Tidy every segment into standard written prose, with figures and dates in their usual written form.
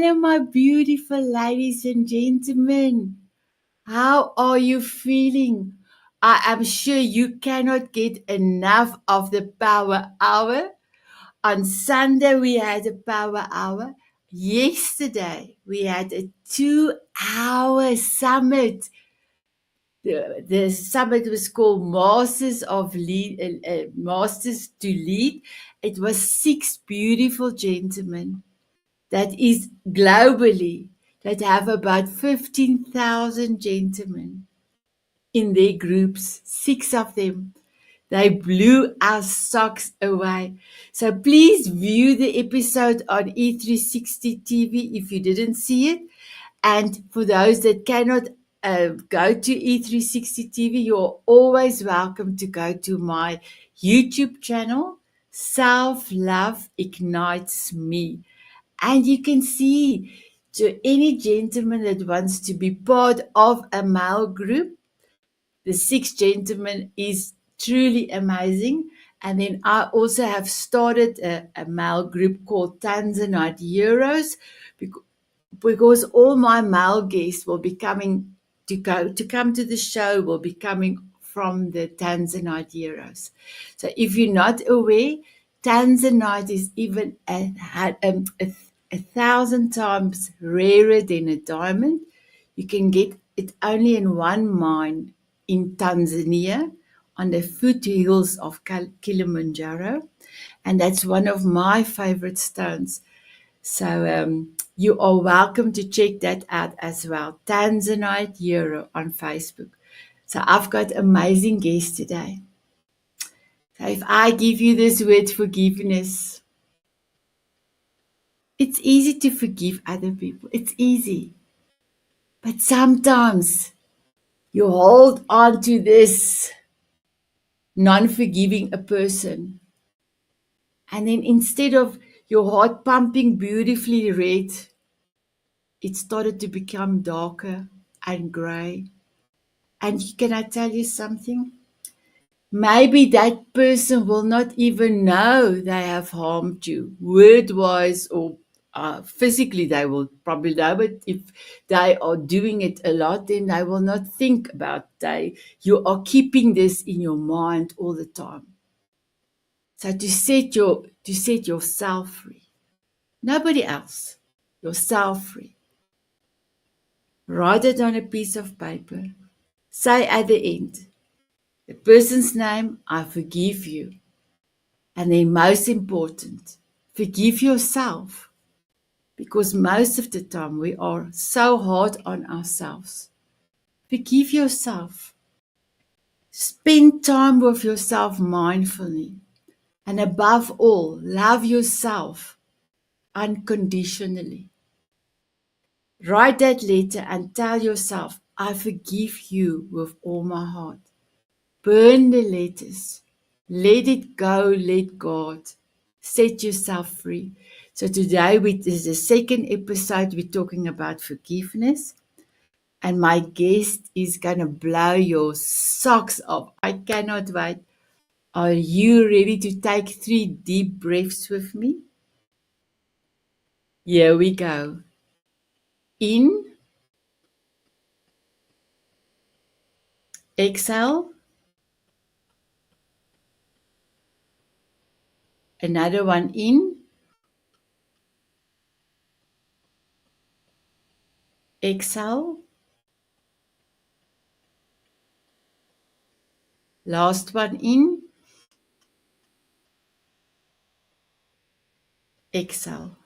Hello, my beautiful ladies and gentlemen. How are you feeling? I am sure you cannot get enough of the power hour. On Sunday, we had a power hour. Yesterday, we had a 2-hour summit. The summit was called Masters to Lead. It was 6 beautiful gentlemen that is globally that have about 15,000 gentlemen in their groups, 6 of them. They blew our socks away. So please view the episode on E360 TV if you didn't see it. And for those that cannot go to E360 TV, you're always welcome to go to my YouTube channel, Self Love Ignites Me. And you can see, to any gentleman that wants to be part of a male group, the 6 gentlemen is truly amazing. And then I also have started a male group called Tanzanite Heroes, because all my male guests will be coming to come to the show will be coming from the Tanzanite Heroes. So if you're not aware, Tanzanite is even a 1,000 times rarer than a diamond. You can get it only in one mine in Tanzania on the foothills of Kilimanjaro, and that's one of my favorite stones. So you are welcome to check that out as well. Tanzanite Hero on Facebook. So I've got amazing guests today. So if I give you this word forgiveness, it's easy to forgive other people. It's easy. But sometimes you hold on to this non-forgiving a person. And then instead of your heart pumping beautifully red, it started to become darker and grey. And can I tell you something? Maybe that person will not even know they have harmed you, word-wise or physically. They will probably know, but if they are doing it a lot, then they will not think about you are keeping this in your mind all the time. So to set yourself free, nobody else, yourself free. Write it on a piece of paper. Say at the end, the person's name, I forgive you. And then most important, forgive yourself. Because most of the time we are so hard on ourselves. Forgive yourself. Spend time with yourself mindfully. And above all, love yourself unconditionally. Write that letter and tell yourself, I forgive you with all my heart. Burn the letters. Let it go, let God. Set yourself free. So today this is the second episode. We're talking about forgiveness. And my guest is going to blow your socks off. I cannot wait. Are you ready to take 3 deep breaths with me? Here we go. In. Exhale. Another one in. Exhale. Last one in. Exhale.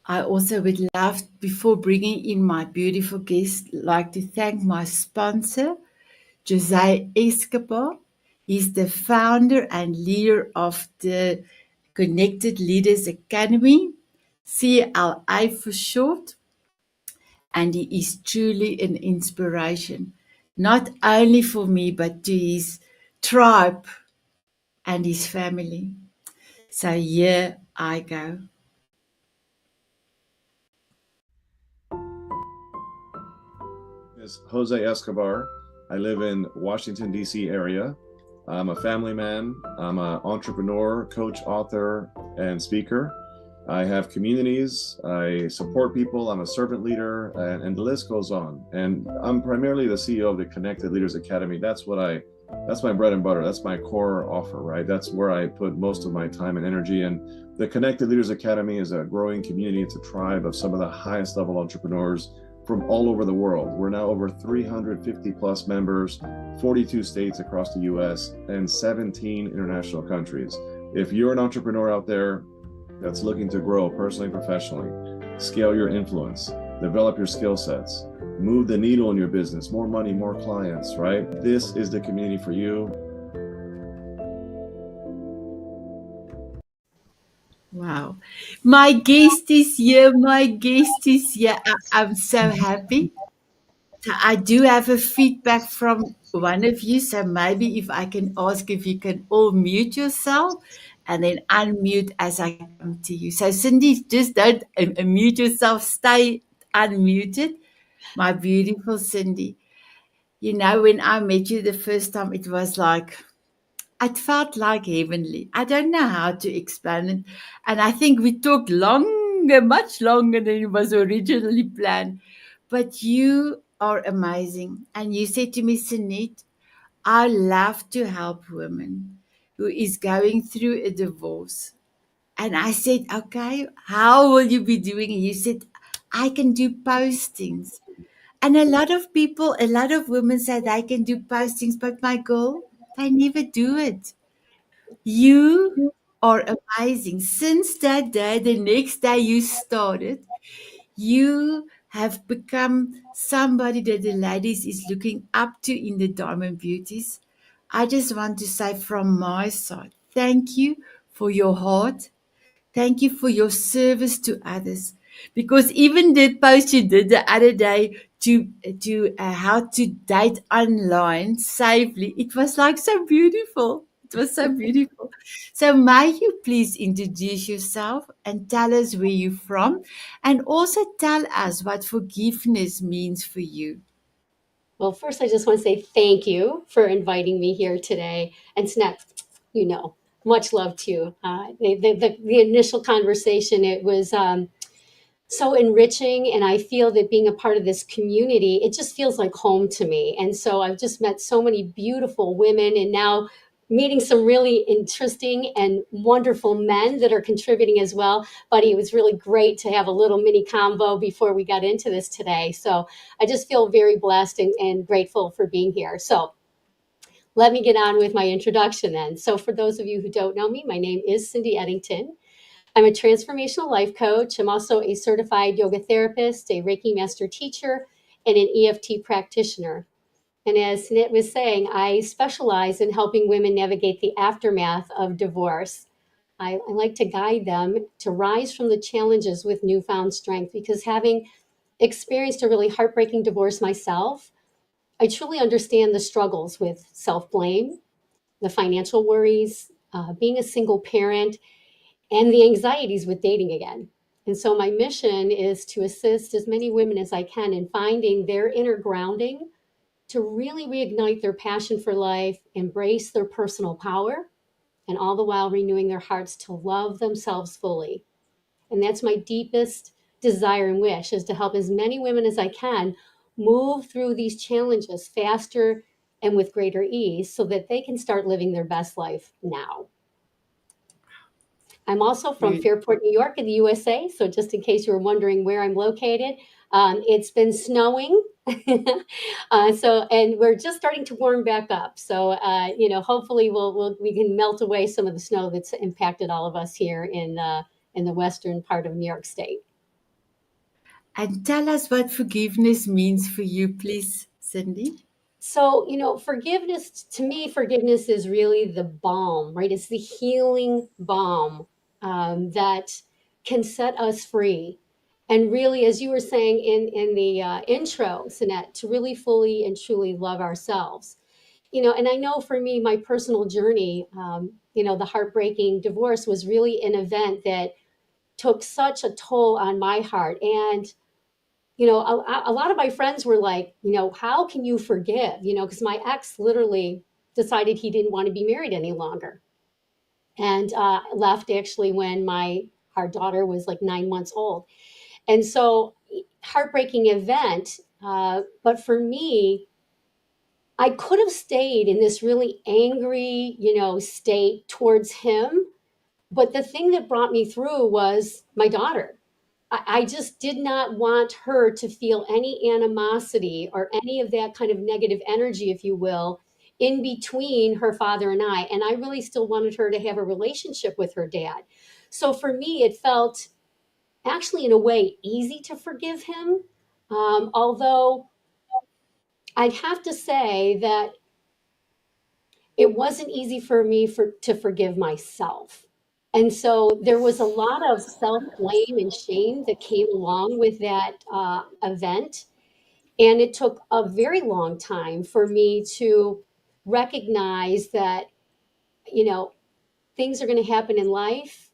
I also would love, before bringing in my beautiful guest, like to thank my sponsor, Jose Escobar. He's the founder and leader of the Connected Leaders Academy, CLA for short, and he is truly an inspiration, not only for me, but to his tribe and his family. So here I go. Is Jose Escobar. I live in Washington, D.C. area. I'm a family man. I'm an entrepreneur, coach, author, and speaker. I have communities, I support people, I'm a servant leader, and the list goes on. And I'm primarily the CEO of the Connected Leaders Academy. That's my bread and butter. That's my core offer, right? That's where I put most of my time and energy. And the Connected Leaders Academy is a growing community. It's a tribe of some of the highest level entrepreneurs from all over the world. We're now over 350 plus members, 42 states across the US, and 17 international countries. If you're an entrepreneur out there that's looking to grow personally and professionally, scale your influence, develop your skill sets, move the needle in your business, more money, more clients, right? This is the community for you. Wow. My guest is here. My guest is here. I'm so happy. So I do have a feedback from one of you. So maybe if I can ask if you can all mute yourself and then unmute as I come to you. So Cindy, just don't mute yourself. Stay unmuted. My beautiful Cindy. You know, when I met you the first time, it felt like heavenly. I don't know how to explain it. And I think we talked longer, much longer than it was originally planned. But you are amazing. And you said to me, Sanet, I love to help women who is going through a divorce. And I said, okay, how will you be doing it? You said, I can do postings. And a lot of people, a lot of women say they can do postings, but my girl, they never do it. You are amazing. Since that day, the next day you started, you have become somebody that the ladies is looking up to in the Diamond Beauties. I just want to say from my side, thank you for your heart. Thank you for your service to others. Because even the post you did the other day to how to date online safely, it was like so beautiful. It was so beautiful. So may you please introduce yourself and tell us where you're from, and also tell us what forgiveness means for you. Well, first, I just want to say thank you for inviting me here today. And Snap, much love to you. The initial conversation, it was so enriching. And I feel that being a part of this community, it just feels like home to me. And so I've just met so many beautiful women and now meeting some really interesting and wonderful men that are contributing as well. But it was really great to have a little mini combo before we got into this today. So I just feel very blessed and grateful for being here. So let me get on with my introduction then. So for those of you who don't know me, my name is Cindy Eddington. I'm a transformational life coach. I'm also a certified yoga therapist, a Reiki master teacher, and an EFT practitioner. And as Nit was saying, I specialize in helping women navigate the aftermath of divorce. I like to guide them to rise from the challenges with newfound strength because having experienced a really heartbreaking divorce myself, I truly understand the struggles with self blame, the financial worries, being a single parent, and the anxieties with dating again. And so my mission is to assist as many women as I can in finding their inner grounding to really reignite their passion for life, embrace their personal power, and all the while renewing their hearts to love themselves fully. And that's my deepest desire and wish is to help as many women as I can move through these challenges faster and with greater ease so that they can start living their best life now. I'm also from You Fairport, New York in the USA. So just in case you were wondering where I'm located, it's been snowing. And we're just starting to warm back up. So, hopefully we can melt away some of the snow that's impacted all of us here in the western part of New York State. and tell us what forgiveness means for you, please, Cindy. So, forgiveness, to me, forgiveness is really the balm, right? It's the healing balm that can set us free. And really, as you were saying in the intro, Sinette, to really fully and truly love ourselves. And I know for me, my personal journey, the heartbreaking divorce was really an event that took such a toll on my heart. And a lot of my friends were like, how can you forgive? Because my ex literally decided he didn't want to be married any longer and left actually when my our daughter was like 9 months old. And so, heartbreaking event. But for me, I could have stayed in this really angry, state towards him. But the thing that brought me through was my daughter. I just did not want her to feel any animosity or any of that kind of negative energy, if you will, in between her father and I. And I really still wanted her to have a relationship with her dad. So for me, it felt actually, in a way, easy to forgive him. Although I'd have to say that it wasn't easy for me to forgive myself. And so there was a lot of self blame and shame that came along with that event. And it took a very long time for me to recognize that, you know, things are going to happen in life.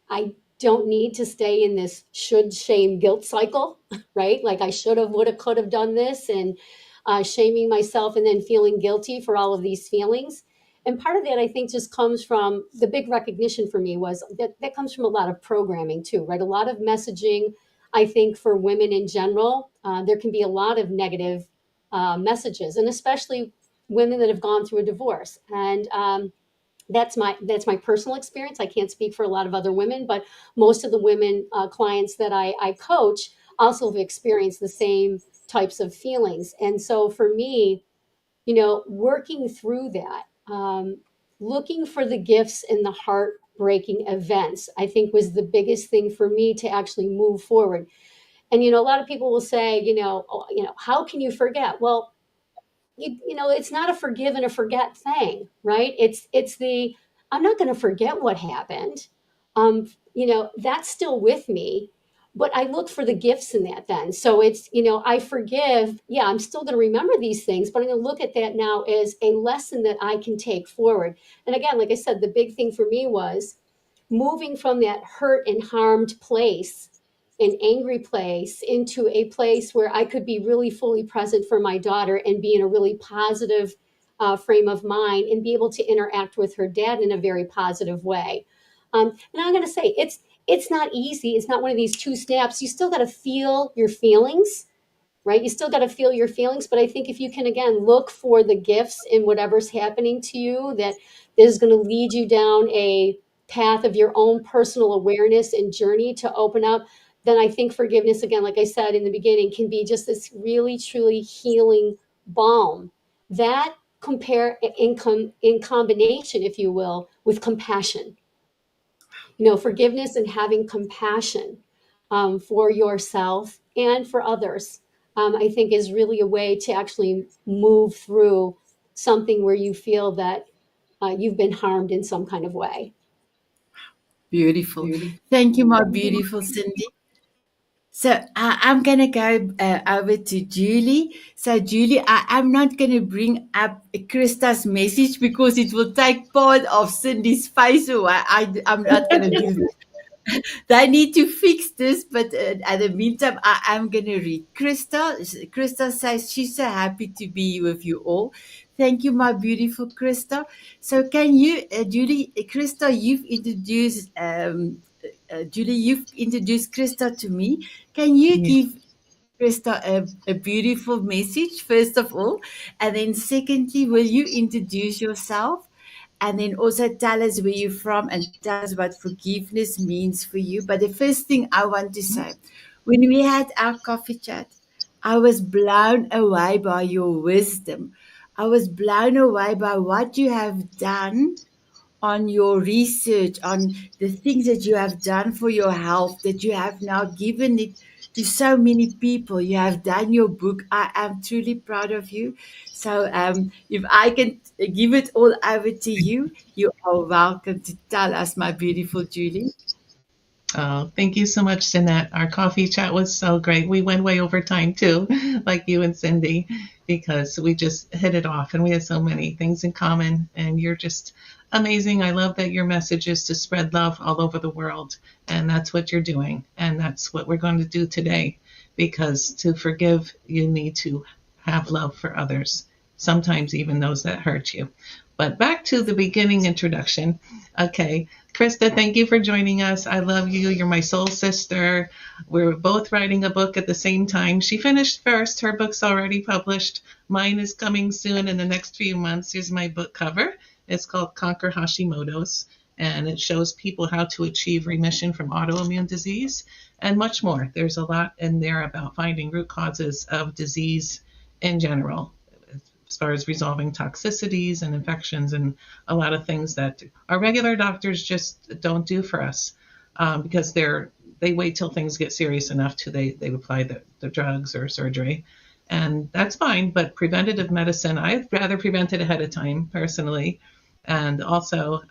I don't need to stay in this should, shame, guilt cycle, right? Like I should have, would have, could have done this, and shaming myself and then feeling guilty for all of these feelings. And part of that, I think, just comes from the big recognition for me was that comes from a lot of programming too, right? A lot of messaging, I think, for women in general. There can be a lot of negative messages, and especially women that have gone through a divorce. And that's my personal experience. I can't speak for a lot of other women, but most of the women clients that I coach also have experienced the same types of feelings. And so for me, working through that, looking for the gifts in the heartbreaking events, I think was the biggest thing for me to actually move forward. And a lot of people will say, how can you forget? Well, it's not a forgive and a forget thing, right? It's the I'm not going to forget what happened. That's still with me, but I look for the gifts in that then. So it's, I forgive. Yeah, I'm still going to remember these things, but I'm going to look at that now as a lesson that I can take forward. And again, like I said, the big thing for me was moving from that hurt and harmed place, an angry place, into a place where I could be really fully present for my daughter and be in a really positive frame of mind and be able to interact with her dad in a very positive way. And I'm going to say it's not easy. It's not one of these two snaps. You still got to feel your feelings, right? You still got to feel your feelings. But I think if you can, again, look for the gifts in whatever's happening to you, that is going to lead you down a path of your own personal awareness and journey to open up, then I think forgiveness, again, like I said in the beginning, can be just this really, truly healing balm that in combination, if you will, with compassion. Forgiveness and having compassion for yourself and for others, I think is really a way to actually move through something where you feel that you've been harmed in some kind of way. Beautiful. Thank you, my beautiful Cindy. So I'm going to go over to Julie. So Julie, I'm not going to bring up Krista's message because it will take part of Cindy's face away. I'm not going to do that. They need to fix this, but at the meantime, I am going to read. Krista says she's so happy to be with you all. Thank you, my beautiful Krista. So can you, Julie, Krista, you've introduced Krista to me. Can you give Krista a beautiful message, first of all? And then secondly, will you introduce yourself? And then also tell us where you're from and tell us what forgiveness means for you. But the first thing I want to say, when we had our coffee chat, I was blown away by your wisdom. I was blown away by what you have done on your research, on the things that you have done for your health, that you have now given it to so many people. You have done your book. I am truly proud of you. So if I can give it all over to you, you are welcome to tell us, my beautiful Julie. Oh, thank you so much, Sanet. Our coffee chat was so great. We went way over time too, like you and Cindy, because we just hit it off and we had so many things in common. And you're just amazing. I love that your message is to spread love all over the world. And that's what you're doing. And that's what we're going to do today, because to forgive, you need to have love for others, sometimes even those that hurt you. But back to the beginning introduction. Okay, Krista, thank you for joining us. I love you. You're my soul sister. We're both writing a book at the same time. She finished first. Her book's already published. Mine is coming soon in the next few months. Here's my book cover. It's called Conquer Hashimoto's, and it shows people how to achieve remission from autoimmune disease and much more. There's a lot in there about finding root causes of disease in general, as far as resolving toxicities and infections and a lot of things that our regular doctors just don't do for us, because they wait till things get serious enough to they apply the drugs or surgery. And that's fine, but preventative medicine, I'd rather prevent it ahead of time personally. And also,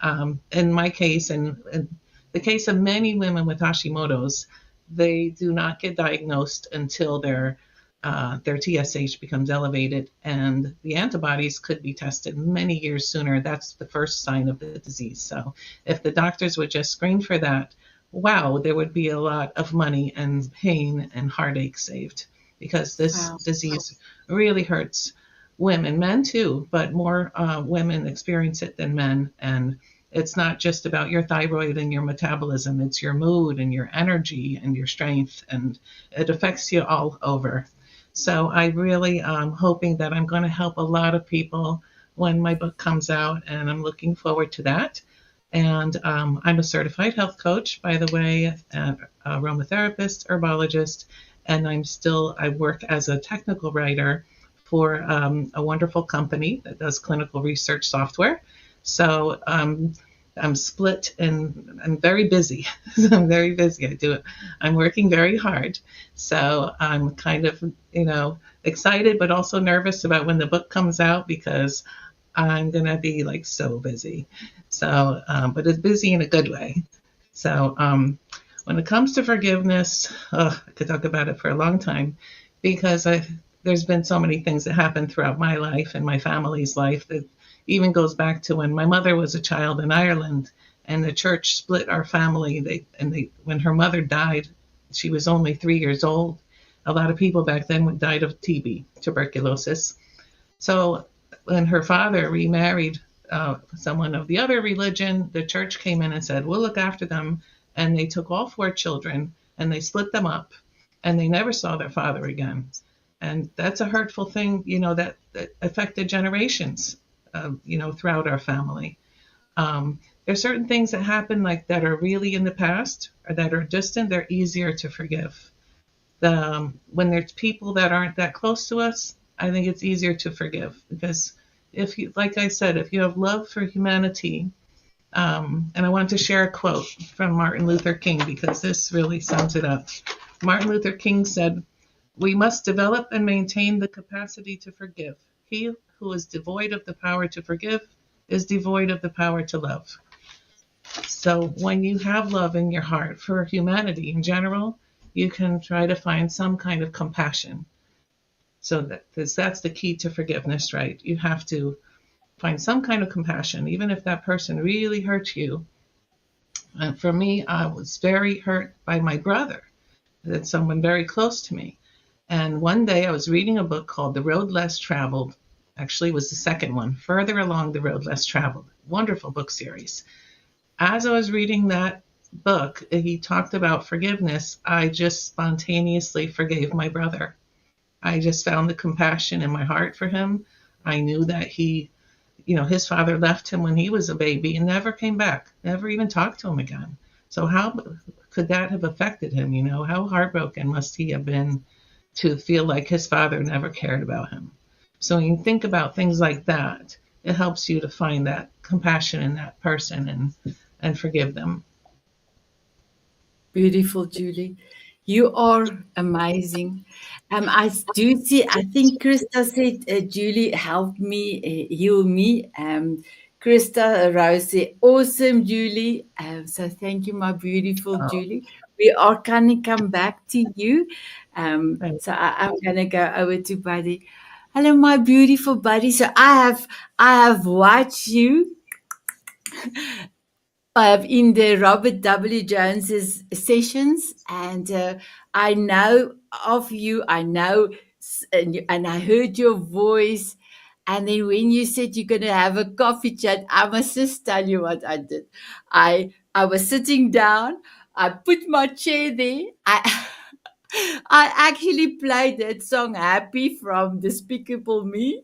in my case, and in the case of many women with Hashimoto's, they do not get diagnosed until their TSH becomes elevated, and the antibodies could be tested many years sooner. That's the first sign of the disease. So if the doctors would just screen for that, wow, there would be a lot of money and pain and heartache saved, because this disease really hurts women, men too, but more women experience it than men. And it's not just about your thyroid and your metabolism, it's your mood and your energy and your strength, and it affects you all over. So I really am hoping that I'm going to help a lot of people when my book comes out, and I'm looking forward to that. And I'm a certified health coach, by the way, an aromatherapist, herbologist, and I work as a technical writer for a wonderful company that does clinical research software. So I'm split and I'm very busy. I'm very busy. I'm working very hard. So I'm kind of, excited, but also nervous about when the book comes out, because I'm going to be like so busy. So, but it's busy in a good way. So when it comes to forgiveness, I could talk about it for a long time, because there's been so many things that happened throughout my life and my family's life that even goes back to when my mother was a child in Ireland, and the church split our family. When her mother died, she was only 3 years old. A lot of people back then died of TB, tuberculosis. So when her father remarried someone of the other religion, the church came in and said, we'll look after them. And they took all 4 children and they split them up, and they never saw their father again. And that's a hurtful thing, that affected generations, throughout our family. There's certain things that happen that are really in the past or that are distant. They're easier to forgive. When there's people that aren't that close to us, I think it's easier to forgive, because like I said, if you have love for humanity, and I want to share a quote from Martin Luther King, because this really sums it up. Martin Luther King said, "We must develop and maintain the capacity to forgive. He who is devoid of the power to forgive is devoid of the power to love." So when you have love in your heart for humanity in general, you can try to find some kind of compassion. So that's the key to forgiveness, right? You have to find some kind of compassion, even if that person really hurt you. And for me, I was very hurt by my brother. That's someone very close to me. And one day I was reading a book called The Road Less Traveled. Actually, it was the second one, Further Along the Road Less Traveled. Wonderful book series. As I was reading that book, he talked about forgiveness. I just spontaneously forgave my brother. I just found the compassion in my heart for him. I knew that his father left him when he was a baby and never came back, never even talked to him again. So how could that have affected him? How heartbroken must he have been to feel like his father never cared about him? So when you think about things like that, it helps you to find that compassion in that person and forgive them. Beautiful, Julie. You are amazing. I do see, I think Krista said, Julie helped me, heal me. Krista Rose said, awesome, Julie. So thank you, my beautiful Julie. We are going to come back to you. So I'm going to go over to Buddy. Hello, my beautiful Buddy. So I have watched you in the Robert W. Jones's sessions, and I know of you. I know, and I heard your voice, And then when you said you're going to have a coffee chat, I must just tell you what I did. I was sitting down. I put my chair there. I actually played that song Happy from Despicable Me,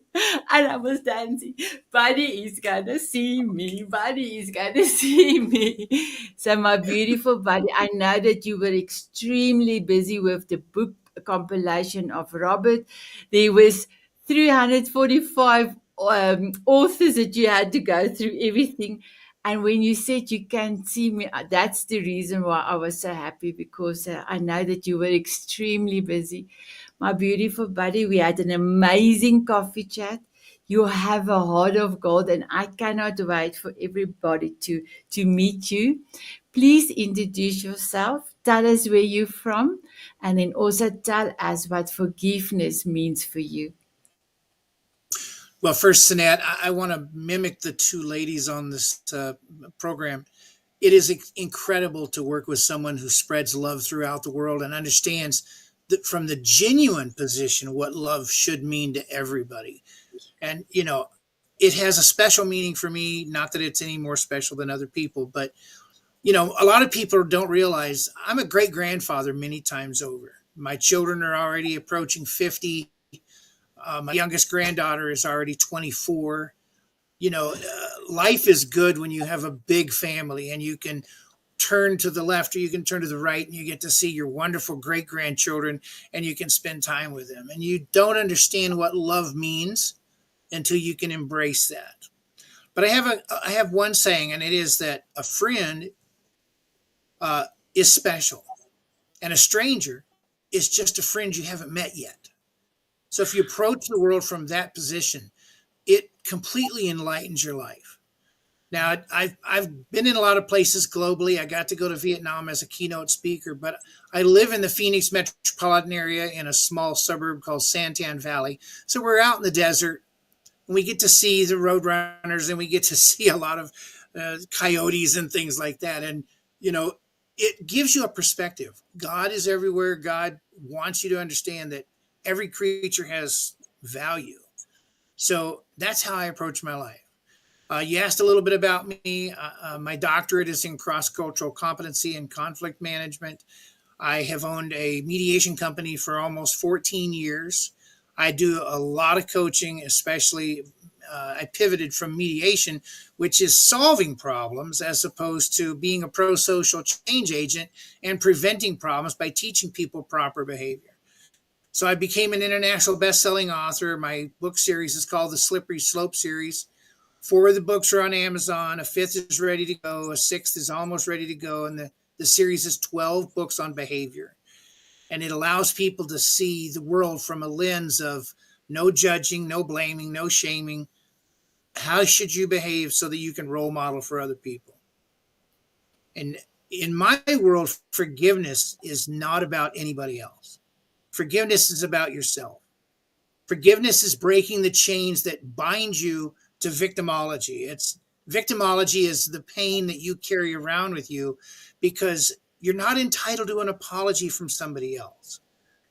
and I was dancing. Buddy is gonna see me. Buddy is gonna see me. So, my beautiful buddy, I know that you were extremely busy with the book compilation of Robert. There was 345 authors that you had to go through everything. And when you said you can see me, that's the reason why I was so happy, because I know that you were extremely busy. My beautiful buddy, we had an amazing coffee chat. You have a heart of gold, and I cannot wait for everybody to meet you. Please introduce yourself. Tell us where you're from, and then also tell us what forgiveness means for you. Well, first, Sanet, I want to mimic the two ladies on this program. It is incredible to work with someone who spreads love throughout the world and understands that from the genuine position what love should mean to everybody. And, you know, it has a special meaning for me, not that it's any more special than other people, but, you know, a lot of people don't realize I'm a great grandfather many times over. My children are already approaching 50. My youngest granddaughter is already 24. You know, life is good when you have a big family and you can turn to the left or you can turn to the right and you get to see your wonderful great grandchildren and you can spend time with them. And you don't understand what love means until you can embrace that. But I have one saying, and it is that a friend is special and a stranger is just a friend you haven't met yet. So if you approach the world from that position, it completely enlightens your life. Now, I've been in a lot of places globally. I got to go to Vietnam as a keynote speaker, but I live in the Phoenix metropolitan area in a small suburb called Santan Valley. So we're out in the desert, and we get to see the roadrunners, and we get to see a lot of coyotes and things like that. And, you know, it gives you a perspective. God is everywhere. God wants you to understand that every creature has value. So that's how I approach my life. You asked a little bit about me. My doctorate is in cross-cultural competency and conflict management. I have owned a mediation company for almost 14 years. I do a lot of coaching, especially I pivoted from mediation, which is solving problems, as opposed to being a pro-social change agent and preventing problems by teaching people proper behavior. So I became an international best-selling author. My book series is called the Slippery Slope series. 4 of the books are on Amazon. A 5th is ready to go. A 6th is almost ready to go. And the series is 12 books on behavior. And it allows people to see the world from a lens of no judging, no blaming, no shaming. How should you behave so that you can role model for other people? And in my world, forgiveness is not about anybody else. Forgiveness is about yourself. Forgiveness is breaking the chains that bind you to victimology. Victimology is the pain that you carry around with you because you're not entitled to an apology from somebody else.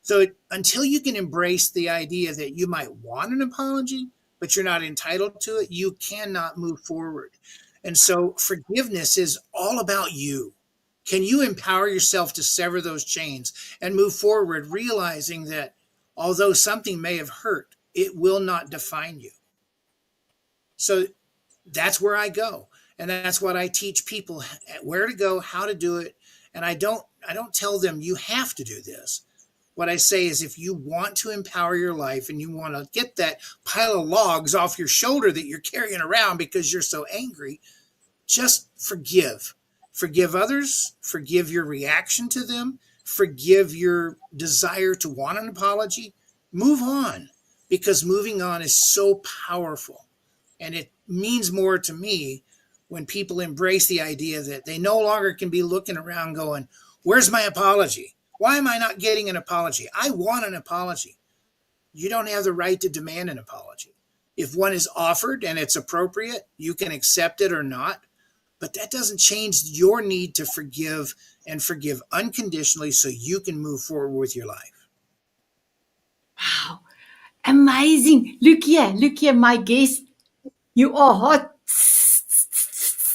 So until you can embrace the idea that you might want an apology, but you're not entitled to it, you cannot move forward. And so forgiveness is all about you. Can you empower yourself to sever those chains and move forward, realizing that although something may have hurt, it will not define you? So that's where I go. And that's what I teach people, where to go, how to do it. And I don't tell them you have to do this. What I say is if you want to empower your life and you want to get that pile of logs off your shoulder that you're carrying around because you're so angry, just forgive. Forgive others, forgive your reaction to them, forgive your desire to want an apology. Move on, because moving on is so powerful. And it means more to me when people embrace the idea that they no longer can be looking around going, where's my apology? Why am I not getting an apology? I want an apology. You don't have the right to demand an apology. If one is offered and it's appropriate, you can accept it or not. But that doesn't change your need to forgive and forgive unconditionally so you can move forward with your life. Wow. Amazing. Look here, my guest. You are hot.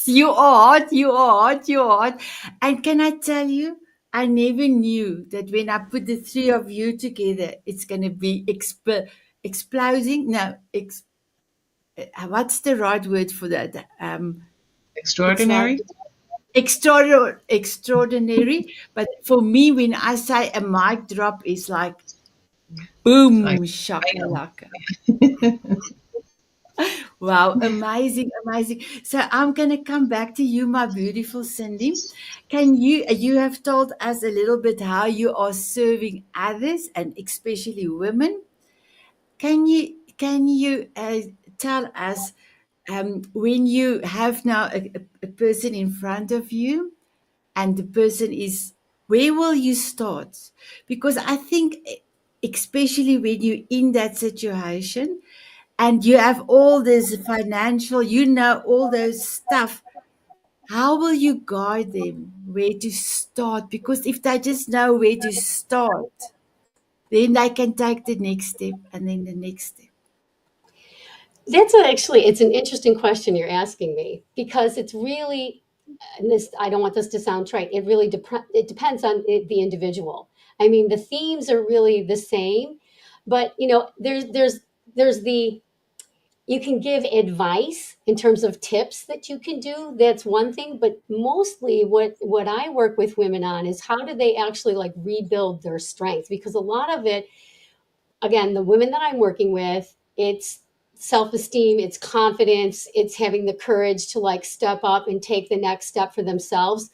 You are hot, you are hot, you are hot. And can I tell you, I never knew that when I put the three of you together, it's going to be exploding. No, what's the right word for that? It's like Extraordinary. extraordinary. But for me, when I say a mic drop, it's like I boom, know. shakalaka. Wow, amazing, amazing. So I'm going to come back to you, my beautiful Cindy. Can you have told us a little bit how you are serving others and especially women? Can you tell us when you have now a person in front of you and the person is, where will you start? Because I think especially when you're in that situation and you have all this financial, all those stuff, how will you guide them where to start? Because if they just know where to start, then they can take the next step and then the next step. Actually, it's an interesting question you're asking me, because it's really, and this, I don't want this to sound trite, it really it depends on the individual. I mean, the themes are really the same, but there's the, you can give advice in terms of tips that you can do. That's one thing, but mostly what I work with women on is how do they actually like rebuild their strength, because a lot of it, again, the women that I'm working with, it's self-esteem, it's confidence, it's having the courage to like step up and take the next step for themselves.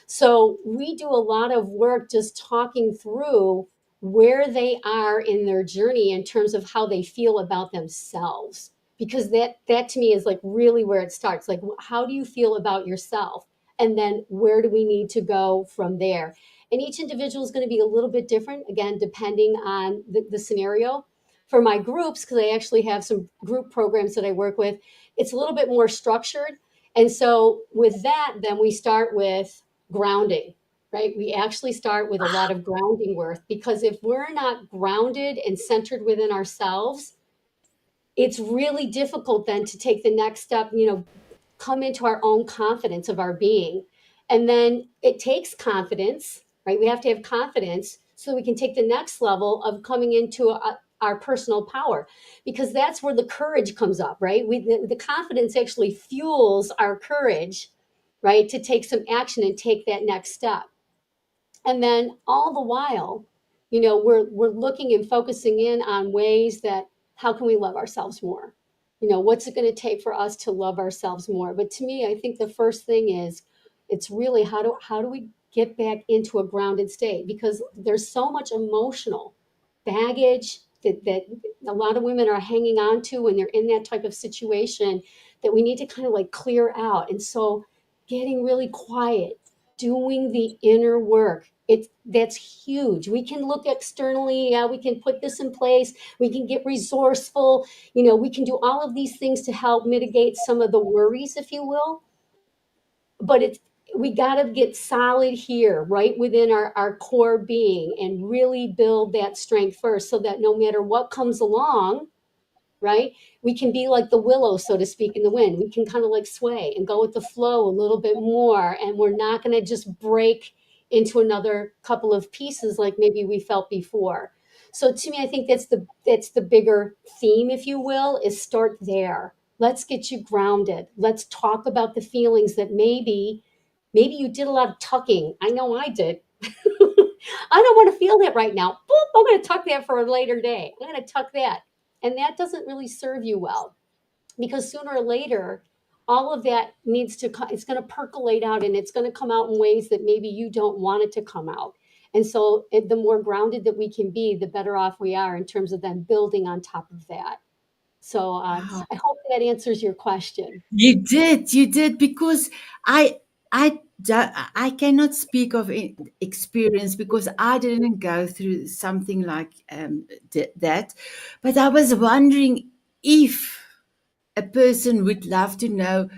So we do a lot of work just talking through where they are in their journey in terms of how they feel about themselves, because that to me is like really where it starts. Like, how do you feel about yourself, and then where do we need to go from there? And each individual is going to be a little bit different, again, depending on the scenario. For my groups, because I actually have some group programs that I work with, it's a little bit more structured. And so with that, then we start with grounding, right? We actually start with a lot of grounding work, because if we're not grounded and centered within ourselves, it's really difficult then to take the next step, come into our own confidence of our being. And then it takes confidence, right? We have to have confidence so we can take the next level of coming into our personal power, because that's where the courage comes up, right? The confidence actually fuels our courage, right? To take some action and take that next step. And then all the while, we're looking and focusing in on ways that, how can we love ourselves more? What's it going to take for us to love ourselves more? But to me, I think the first thing is, it's really how do we get back into a grounded state? Because there's so much emotional baggage that a lot of women are hanging on to when they're in that type of situation, that we need to kind of like clear out. And so getting really quiet, doing the inner work, that's huge. We can look externally, yeah, we can put this in place, we can get resourceful, we can do all of these things to help mitigate some of the worries, if you will. But we got to get solid here, right within our core being, and really build that strength first, so that no matter what comes along, right, we can be like the willow, so to speak, in the wind. We can kind of like sway and go with the flow a little bit more, and we're not going to just break into another couple of pieces like maybe we felt before. So to me, I think that's the bigger theme, if you will, is start there. Let's get you grounded. Let's talk about the feelings that maybe you did a lot of tucking. I know I did. I don't want to feel that right now. Boop, I'm going to tuck that for a later day. I'm going to tuck that. And that doesn't really serve you well, because sooner or later, all of that it's going to percolate out, and it's going to come out in ways that maybe you don't want it to come out. And so the more grounded that we can be, the better off we are in terms of then building on top of that. So I Wow. hope that answers your question. You did, because I cannot speak of experience because I didn't go through something like that. But I was wondering if a person would love to know,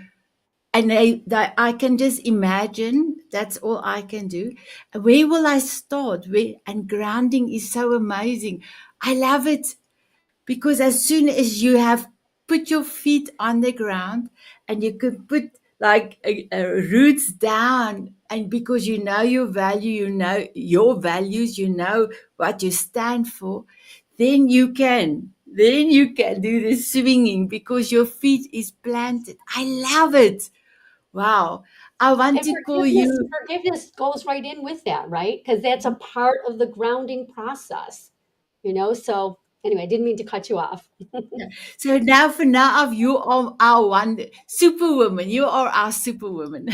and I can just imagine. That's all I can do. Where will I start? And grounding is so amazing. I love it. because as soon as you have put your feet on the ground and you could put like roots down, and because you know your value, you know your values, you know what you stand for, then you can do the swinging because your feet is planted. I love it. Wow. I want And to call you. forgiveness goes right in with that, right? Because that's a part of the grounding process, So anyway, I didn't mean to cut you off. So now, for now, you are our one superwoman. You are our superwoman.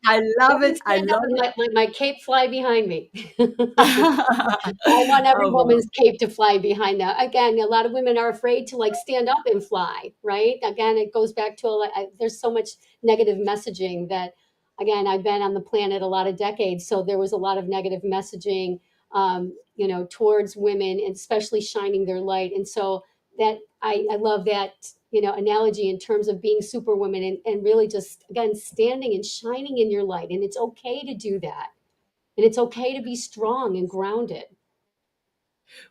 I Let love me it. I stand up love and it. my cape fly behind me. I want every Oh, wow. woman's cape to fly behind that. Again, a lot of women are afraid to like stand up and fly, right? Again, it goes back to there's so much negative messaging that, again, I've been on the planet a lot of decades, so there was a lot of negative messaging, towards women, and especially shining their light. And so that I love that analogy in terms of being superwoman, and really just again standing and shining in your light. And it's okay to do that, and it's okay to be strong and grounded.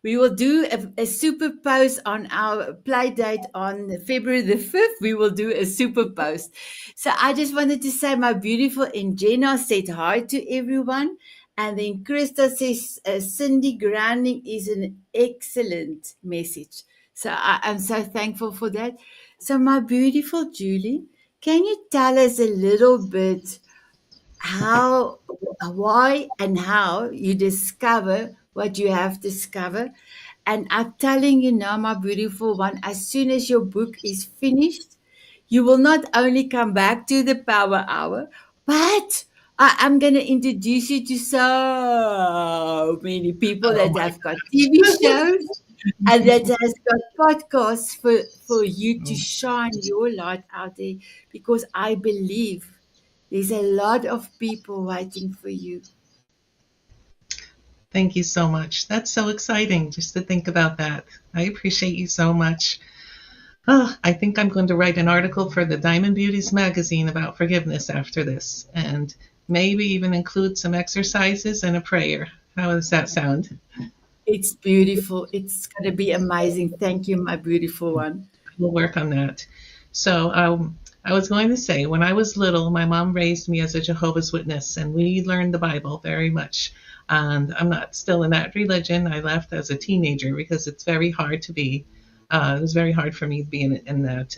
We will do a super post on our play date on February the 5th. We will do a super post. So I just wanted to say my beautiful Jenna said hi to everyone. And then Krista says, Cindy, grounding is an excellent message. So I'm so thankful for that. So, my beautiful Julie, can you tell us a little bit how, why, and how you discover what you have discovered? And I'm telling you now, my beautiful one, as soon as your book is finished, you will not only come back to the Power Hour, but I'm going to introduce you to so many people Oh that my have got TV shows and gosh. that has got podcasts for you to shine your light out there, because I believe there's a lot of people waiting for you. Thank you so much. That's so exciting just to think about that. I appreciate you so much. Oh, I think I'm going to write an article for the Diamond Beauties magazine about forgiveness after this, and maybe even include some exercises and a prayer. How does that sound? It's beautiful. It's going to be amazing. Thank you, my beautiful one. We'll work on that. So I was going to say, when I was little, my mom raised me as a Jehovah's Witness, and we learned the Bible very much. And I'm not still in that religion. I left as a teenager because it's very hard to be. It was very hard for me to be in that.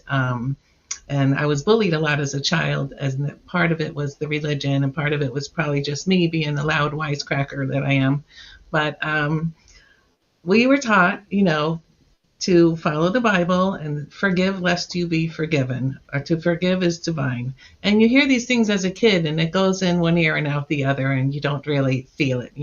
And I was bullied a lot as a child, and part of it was the religion, and part of it was probably just me being the loud wisecracker that I am. But we were taught, to follow the Bible and forgive lest you be forgiven, or to forgive is divine. And you hear these things as a kid, and it goes in one ear and out the other, and you don't really feel it.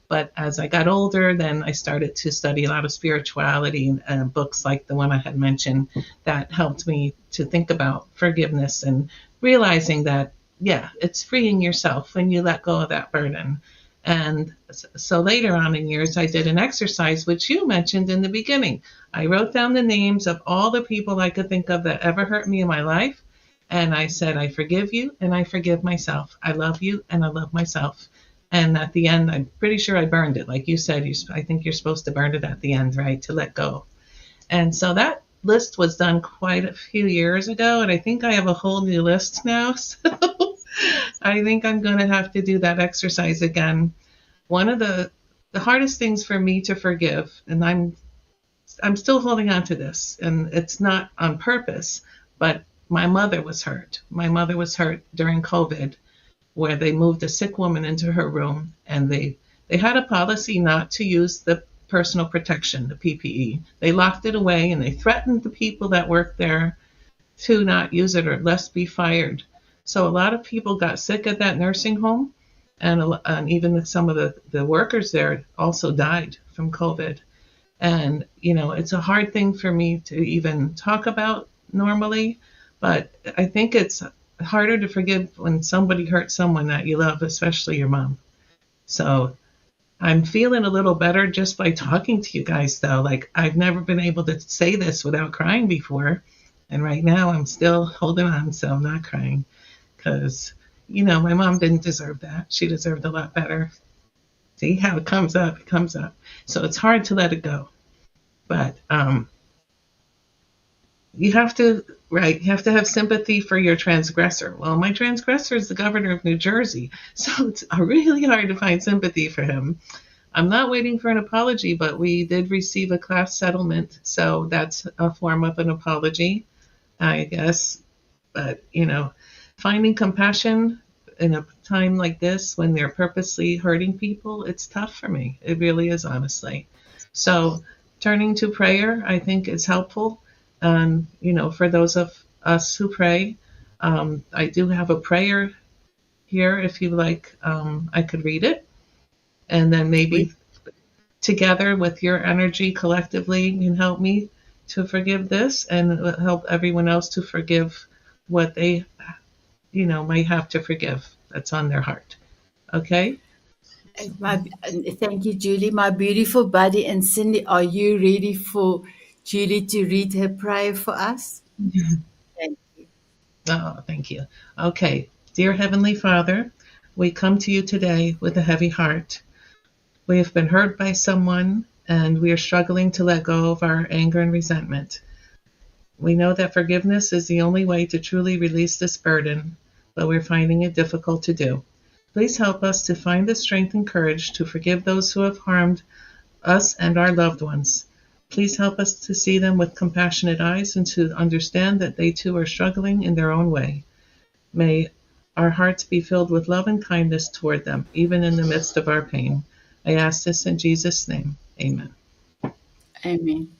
But as I got older, then I started to study a lot of spirituality and books like the one I had mentioned that helped me to think about forgiveness and realizing that, yeah, it's freeing yourself when you let go of that burden. And so later on in years, I did an exercise, which you mentioned in the beginning. I wrote down the names of all the people I could think of that ever hurt me in my life. And I said, I forgive you and I forgive myself. I love you and I love myself. And at the end, I'm pretty sure I burned it. Like you said, I think you're supposed to burn it at the end, right? To let go. And so that list was done quite a few years ago. And I think I have a whole new list now. So I think I'm going to have to do that exercise again. One of the hardest things for me to forgive, and I'm still holding on to this, and it's not on purpose, but my mother was hurt. My mother was hurt during COVID, where they moved a sick woman into her room, and they had a policy not to use the personal protection, the PPE. They locked it away, and they threatened the people that worked there to not use it or lest be fired. So a lot of people got sick at that nursing home, and even some of the workers there also died from COVID. And, it's a hard thing for me to even talk about normally, but I think it's harder to forgive when somebody hurts someone that you love, especially your mom. So I'm feeling a little better just by talking to you guys, though. Like, I've never been able to say this without crying before. And right now I'm still holding on, so I'm not crying because, my mom didn't deserve that. She deserved a lot better. See how it comes up? It comes up. So it's hard to let it go. But you have to, right, you have to have sympathy for your transgressor. Well, my transgressor is the governor of New Jersey, so it's really hard to find sympathy for him. I'm not waiting for an apology, but we did receive a class settlement, so that's a form of an apology, I guess. But, finding compassion in a time like this when they're purposely hurting people, it's tough for me. It really is, honestly. So turning to prayer, I think, is helpful. And, for those of us who pray, I do have a prayer here. If you like, I could read it. And then maybe together with your energy collectively, you can help me to forgive this and help everyone else to forgive what they, might have to forgive that's on their heart. Okay? Thank you, Julie. My beautiful buddy and Cindy, are you ready for Julie to read her prayer for us? Thank you. Oh, thank you. Okay. Dear Heavenly Father, we come to you today with a heavy heart. We have been hurt by someone, and we are struggling to let go of our anger and resentment. We know that forgiveness is the only way to truly release this burden, but we're finding it difficult to do. Please help us to find the strength and courage to forgive those who have harmed us and our loved ones. Please help us to see them with compassionate eyes and to understand that they too are struggling in their own way. May our hearts be filled with love and kindness toward them, even in the midst of our pain. I ask this in Jesus' name. Amen. Amen.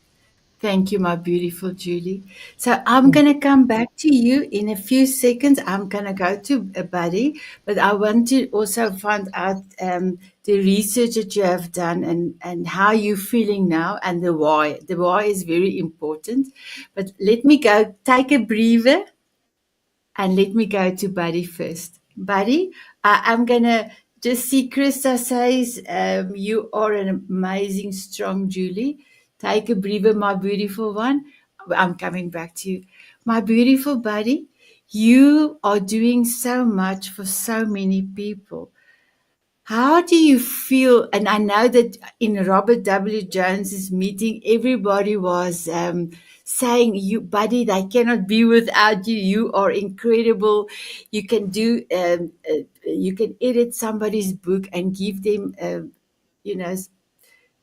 Thank you, my beautiful Julie. So I'm going to come back to you in a few seconds. I'm going to go to a buddy, but I want to also find out the research that you have done and how you're feeling now and the why. The why is very important. But let me go take a breather and let me go to Buddy first. Buddy, I'm going to just see Krista says, you are an amazing, strong Julie. Take a breather, my beautiful one. I'm coming back to you. My beautiful buddy, you are doing so much for so many people. How do you feel? And I know that in Robert W. Jones's meeting, everybody was saying, "You, buddy, they cannot be without you. You are incredible. You can do, you can edit somebody's book and give them, you know,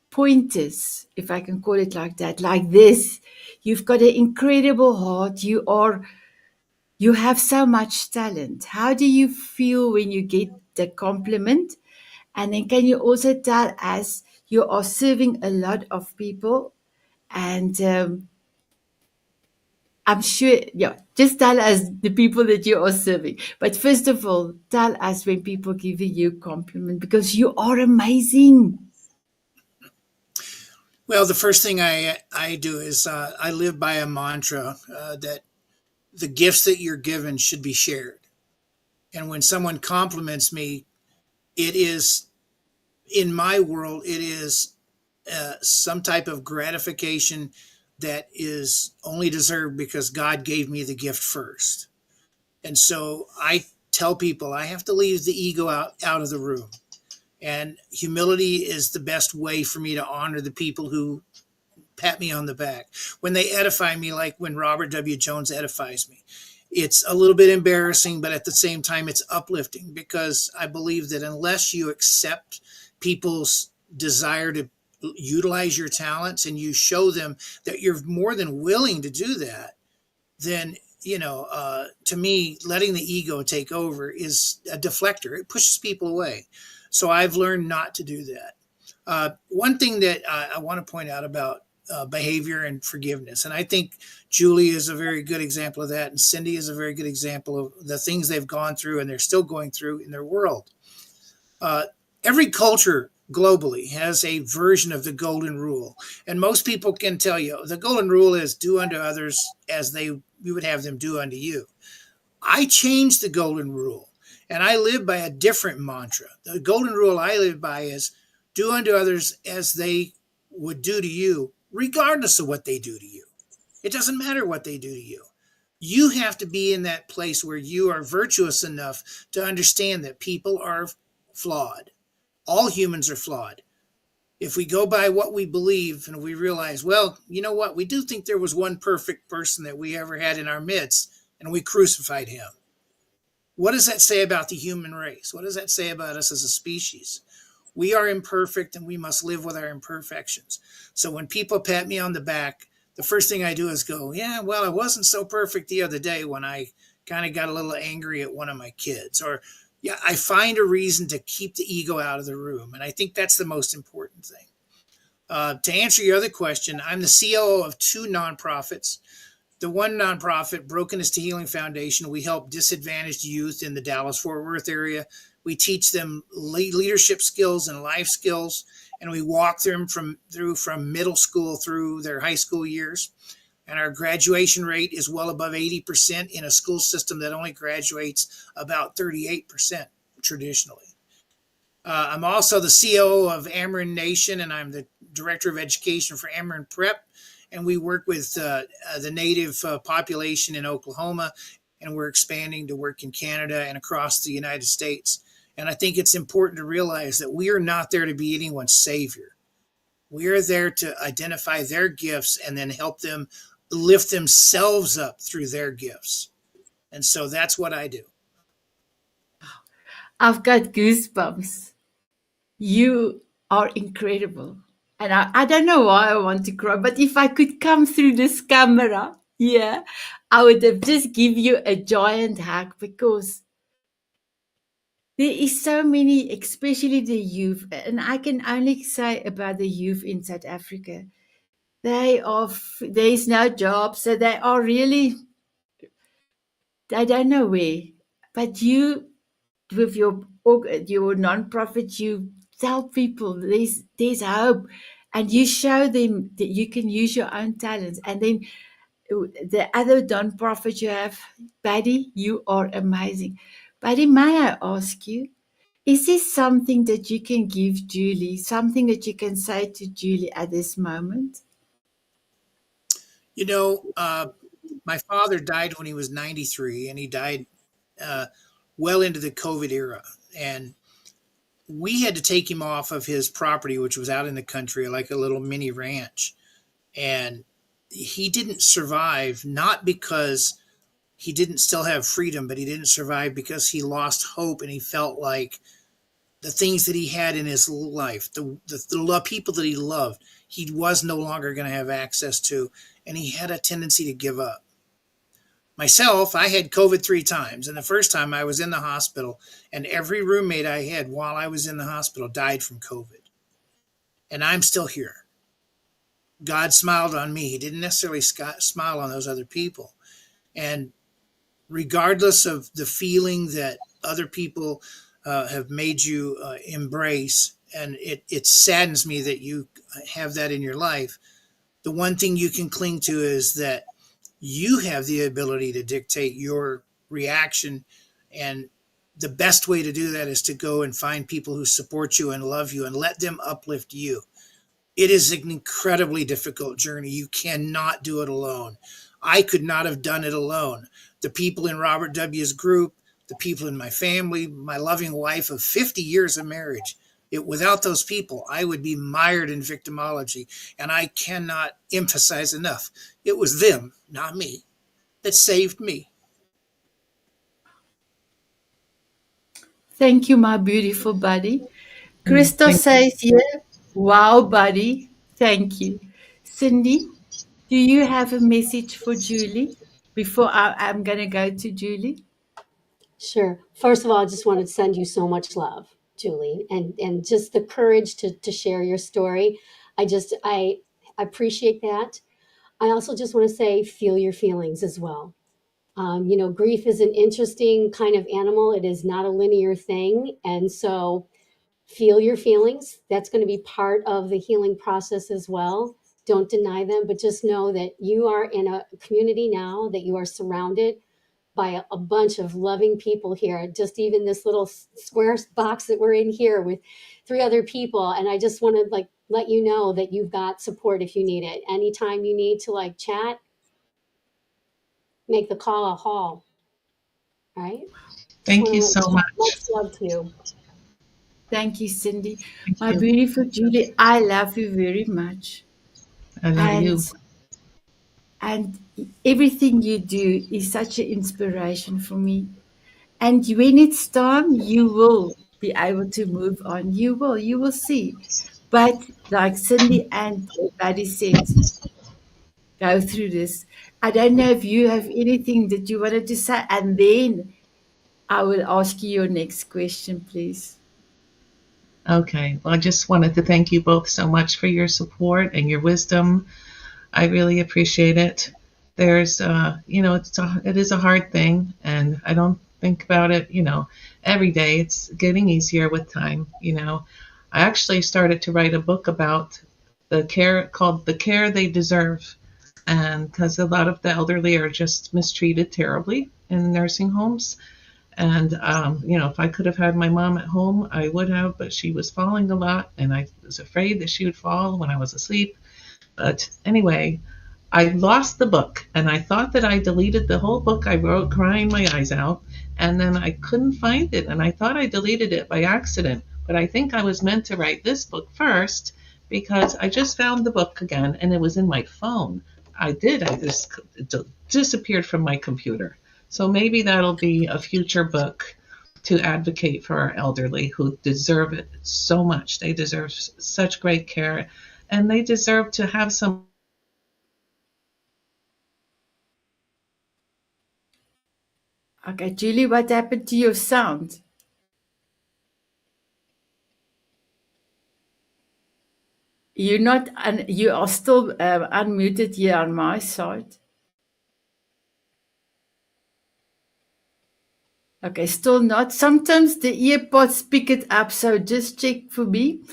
pointers, if I can call it like that, like this. You've got an incredible heart. You have so much talent. How do you feel when you get the compliment? And then can you also tell us you are serving a lot of people and I'm sure, yeah, just tell us the people that you are serving. But first of all, tell us when people give you a compliment because you are amazing. Well, the first thing I do is I live by a mantra that the gifts that you're given should be shared. And when someone compliments me, it is, in my world, it is some type of gratification that is only deserved because God gave me the gift first. And so I tell people I have to leave the ego out of the room. And humility is the best way for me to honor the people who pat me on the back. When they edify me, like when Robert W. Jones edifies me, it's a little bit embarrassing, but at the same time, it's uplifting because I believe that unless you accept people's desire to utilize your talents and you show them that you're more than willing to do that, then, to me, letting the ego take over is a deflector. It pushes people away. So I've learned not to do that. One thing that I want to point out about behavior and forgiveness, and I think Julie is a very good example of that, and Cindy is a very good example of the things they've gone through and they're still going through in their world. Every culture globally has a version of the golden rule, and most people can tell you the golden rule is do unto others as you would have them do unto you. I changed the golden rule, and I live by a different mantra. The golden rule I live by is do unto others as they would do to you, regardless of what they do to you. It doesn't matter what they do to you. You have to be in that place where you are virtuous enough to understand that people are flawed. All humans are flawed. If we go by what we believe and we realize, well, you know what, we do think there was one perfect person that we ever had in our midst, and we crucified him. What does that say about the human race? What does that say about us as a species? We are imperfect and we must live with our imperfections. So when people pat me on the back, the first thing I do is go, yeah, well, I wasn't so perfect the other day when I kind of got a little angry at one of my kids. Or, yeah, I find a reason to keep the ego out of the room. And I think that's the most important thing. To answer your other question, I'm the COO of two nonprofits. The one nonprofit, Brokenness to Healing Foundation, we help disadvantaged youth in the Dallas-Fort Worth area. We teach them leadership skills and life skills, and we walk them from middle school through their high school years. And our graduation rate is well above 80% in a school system that only graduates about 38% traditionally. I'm also the COO of Ameren Nation, and I'm the Director of Education for Ameren Prep. And we work with the native population in Oklahoma, and we're expanding to work in Canada and across the United States. And I think it's important to realize that we are not there to be anyone's savior. We are there to identify their gifts and then help them lift themselves up through their gifts. And so that's what I do. I've got goosebumps. You are incredible. And I don't know why I want to cry, but if I could come through this camera, yeah, I would have just give you a giant hug, because there is so many, especially the youth, and I can only say about the youth in South Africa. There is no job, so they are really, I don't know where. But you, with your non-profit, you tell people there's hope, and you show them that you can use your own talents. And then the other non-profit you have, Buddy, you are amazing. Buddy, may I ask you, is this something that you can give Julie, something that you can say to Julie at this moment? You know, my father died when he was 93, and he died well into the COVID era. And we had to take him off of his property, which was out in the country, like a little mini ranch. And he didn't survive, not because he didn't still have freedom, but he didn't survive because he lost hope, and he felt like the things that he had in his life, the people that he loved, he was no longer going to have access to, and he had a tendency to give up. Myself, I had COVID 3 times, and the first time I was in the hospital, and every roommate I had while I was in the hospital died from COVID. And I'm still here. God smiled on me. He didn't necessarily smile on those other people. And regardless of the feeling that other people have made you embrace, and it saddens me that you have that in your life, the one thing you can cling to is that you have the ability to dictate your reaction. And the best way to do that is to go and find people who support you and love you and let them uplift you. It is an incredibly difficult journey. You cannot do it alone. I could not have done it alone. The people in Robert W.'s group, the people in my family, my loving wife of 50 years of marriage, without those people, I would be mired in victimology. And I cannot emphasize enough, it was them, not me, that saved me. Thank you, my beautiful Buddy. Crystal says here, wow, Buddy. Thank you. Cindy, do you have a message for Julie before I'm going to go to Julie? Sure. First of all, I just want to send you so much love, Julie, and just the courage to share your story. I appreciate that. I also just want to say, feel your feelings as well. Grief is an interesting kind of animal. It is not a linear thing. And so feel your feelings. That's going to be part of the healing process as well. Don't deny them, but just know that you are in a community now, that you are surrounded by a bunch of loving people here. Just even this little square box that we're in here with 3 other people. And I just want to let you know that you've got support if you need it. Anytime you need to chat, make the call a hall. Right? Thank you so much. Much love to you. Thank you, Cindy. Thank My you. beautiful Julie, I love you very much. I love And you. and everything you do is such an inspiration for me. And when it's time, you will be able to move on. You will see. But like Cindy and Buddy said, go through this. I don't know if you have anything that you wanted to say, and then I will ask you your next question, please. Okay. Well, I just wanted to thank you both so much for your support and your wisdom. I really appreciate it. There's, it is a hard thing, and I don't think about it, every day. It's getting easier with time. I actually started to write a book about the care called "The Care They Deserve," and because a lot of the elderly are just mistreated terribly in nursing homes. And, if I could have had my mom at home, I would have, but she was falling a lot, and I was afraid that she would fall when I was asleep. But anyway, I lost the book, and I thought that I deleted the whole book I wrote crying my eyes out, and then I couldn't find it, and I thought I deleted it by accident. But I think I was meant to write this book first because I just found the book again, and it was in my phone. I just it disappeared from my computer. So maybe that'll be a future book to advocate for our elderly who deserve it so much. They deserve such great care, and they deserve to have some. Okay, Julie, what happened to your sound? You're not, you are still unmuted here on my side. Okay, still not. Sometimes the earpods pick it up, so just check for me.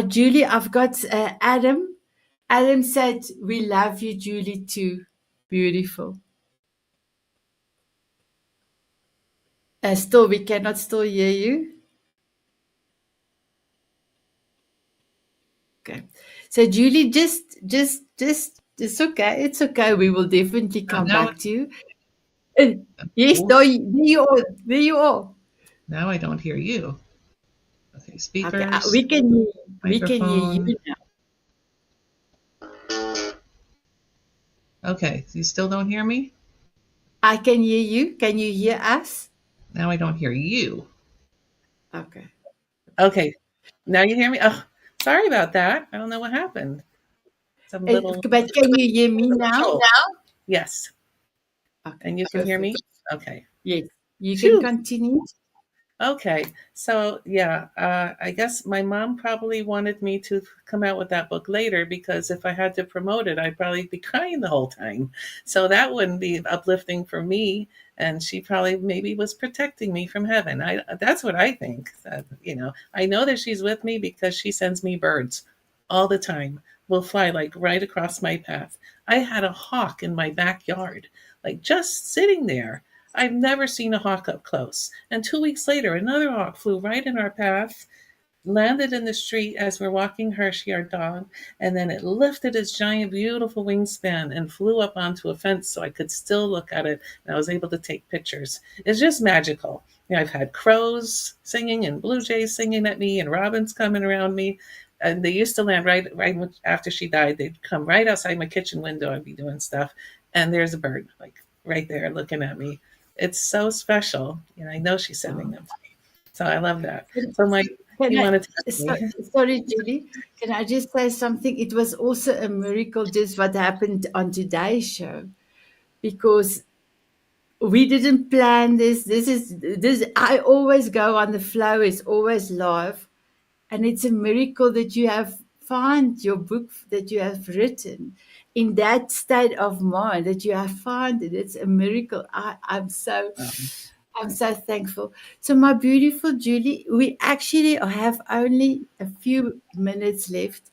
Julie, I've got Adam. Adam said, "We love you, Julie, too." Beautiful. Still, we cannot still hear you. Okay. So, Julie, it's okay. It's okay. We will definitely come Now, back to you. Uh, Yes, there you are. There you are. now I don't hear you. Okay, Okay, speakers, we can hear you microphone. now. Okay, so you still don't hear me? I can hear you. Can you hear us? Now I don't hear you. Okay. Okay, now you hear me? Oh, sorry about that. I don't know what happened. Some little But can you hear me now? control. Yes, Okay, and you can hear me? perfect. Okay. Yes, you can Phew. continue. Okay, so yeah, I guess my mom probably wanted me to come out with that book later because if I had to promote it, I'd probably be crying the whole time. So that wouldn't be uplifting for me, and she probably maybe was protecting me from heaven. That's what I think. I know that she's with me because she sends me birds all the time. Will fly like right across my path. I had a hawk in my backyard, like just sitting there. I've never seen a hawk up close. And 2 weeks later, another hawk flew right in our path, landed in the street as we're walking Hershey, our dog, and then it lifted its giant, beautiful wingspan and flew up onto a fence so I could still look at it and I was able to take pictures. It's just magical. I've had crows singing and blue jays singing at me and robins coming around me. And they used to land right after she died. They'd come right outside my kitchen window. I'd be doing stuff, and there's a bird like right there looking at me. It's so special, and I know she's sending them to me. So I love that. So, Mike, Can you I, wanted to ask me? sorry, Julie, can I just say something? It was also a miracle just what happened on today's show because we didn't plan this. This. I always go on the flow. It's always live, and it's a miracle that you have found your book that you have written in that state of mind that you have found it. It's a miracle. I'm so thankful. So, my beautiful Julie, we actually have only a few minutes left.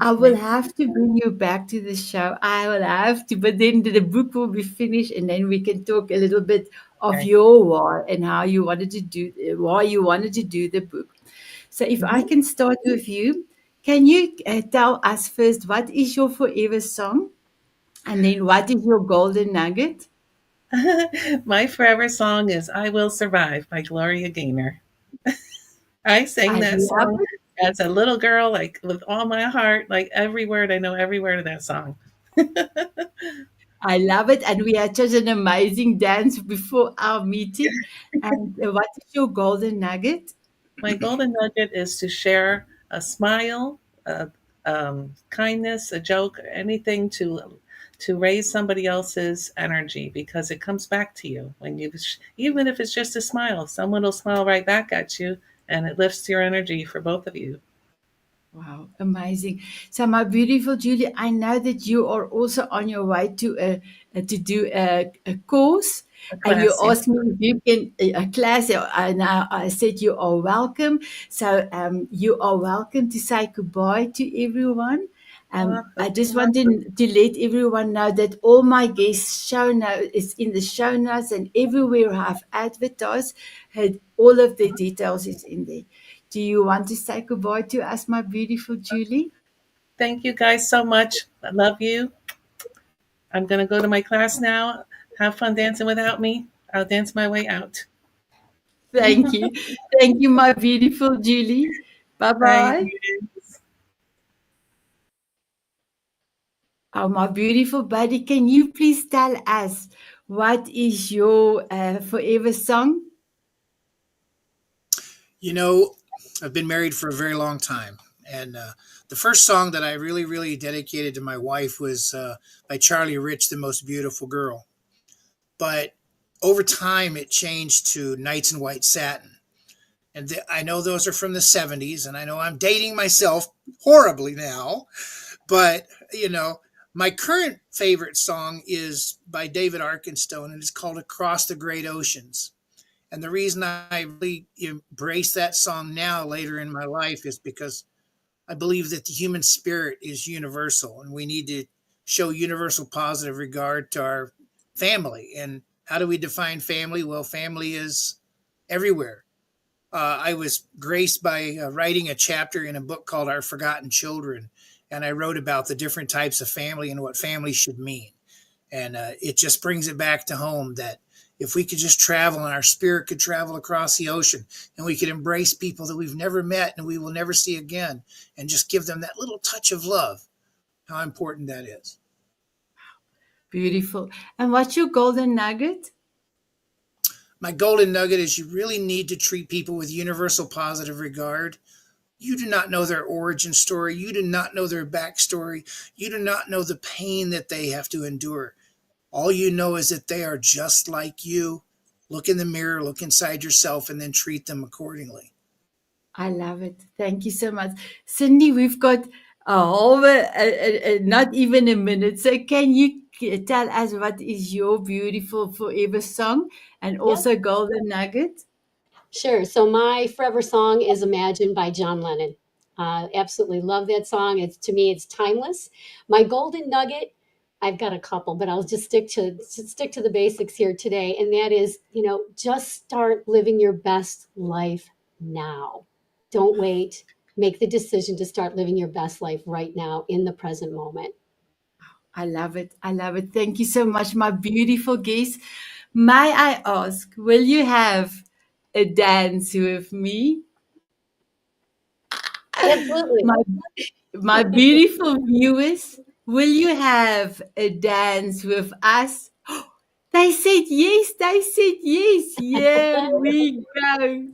I will Okay. have to bring you back to the show. I will have to, but then the book will be finished, and then we can talk a little bit of Okay. your why and how you wanted to do why you wanted to do the book. So, if I Mhm. can start with you, can you tell us first what is your forever song, and then what is your golden nugget? My forever song is "I Will Survive" by Gloria Gaynor. I sang I that love song it. as a little girl, like with all my heart, like every word. I know every word of that song. I love it. And we had such an amazing dance before our meeting. And what is your golden nugget? My golden nugget is to share a smile, kindness, a joke, anything to raise somebody else's energy because it comes back to you when you, even if it's just a smile, someone will smile right back at you, and it lifts your energy for both of you. Wow, amazing. So, my beautiful Julie, I know that you are also on your way to do a course, A and you classy. asked me if you can a class, and I said you are welcome. So, you are welcome to say goodbye to everyone. I just wanted to let everyone know that all my guests' show notes is in the show notes, and everywhere I've advertised, had all of the details is in there. Do you want to say goodbye to us, my beautiful Julie? Thank you guys so much. I love you. I'm going to go to my class now. Have fun dancing without me. I'll dance my way out. Thank you. Thank you, my beautiful Julie. Bye Thank bye. you. Oh, my beautiful buddy, can you please tell us what is your forever song? You know, I've been married for a very long time, and the first song that I really, really dedicated to my wife was by Charlie Rich, "The Most Beautiful Girl." But over time, it changed to "Nights in White Satin," and I know those are from the '70s, and I know I'm dating myself horribly now. But my current favorite song is by David Arkenstone, and it's called "Across the Great Oceans." And the reason I really embrace that song now, later in my life, is because I believe that the human spirit is universal and we need to show universal positive regard to our family. And how do we define family? Well, family is everywhere. I was graced by writing a chapter in a book called Our Forgotten Children. And I wrote about the different types of family and what family should mean. And it just brings it back to home that if we could just travel and our spirit could travel across the ocean and we could embrace people that we've never met and we will never see again and just give them that little touch of love, how important that is. Beautiful. And what's your golden nugget? My golden nugget is you really need to treat people with universal positive regard. You do not know their origin story. You do not know their backstory. You do not know the pain that they have to endure. All you know is that they are just like you. Look in the mirror, look inside yourself, and then treat them accordingly. I love it. Thank you so much. Cindy, we've got a whole, not even a minute. So can you tell us what is your beautiful forever song and Yeah. also golden nugget? Sure. So my forever song is "Imagine" by John Lennon. Absolutely love that song. It's, to me, it's timeless. My golden nugget, I've got a couple, but I'll just stick to the basics here today, and that is, just start living your best life now. Don't wait. Make the decision to start living your best life right now in the present moment. I love it. I love it. Thank you so much, my beautiful guest. May I ask, will you have a dance with me? Absolutely. My, my beautiful viewers, will you have a dance with us? They said yes. They said yes. Here we go.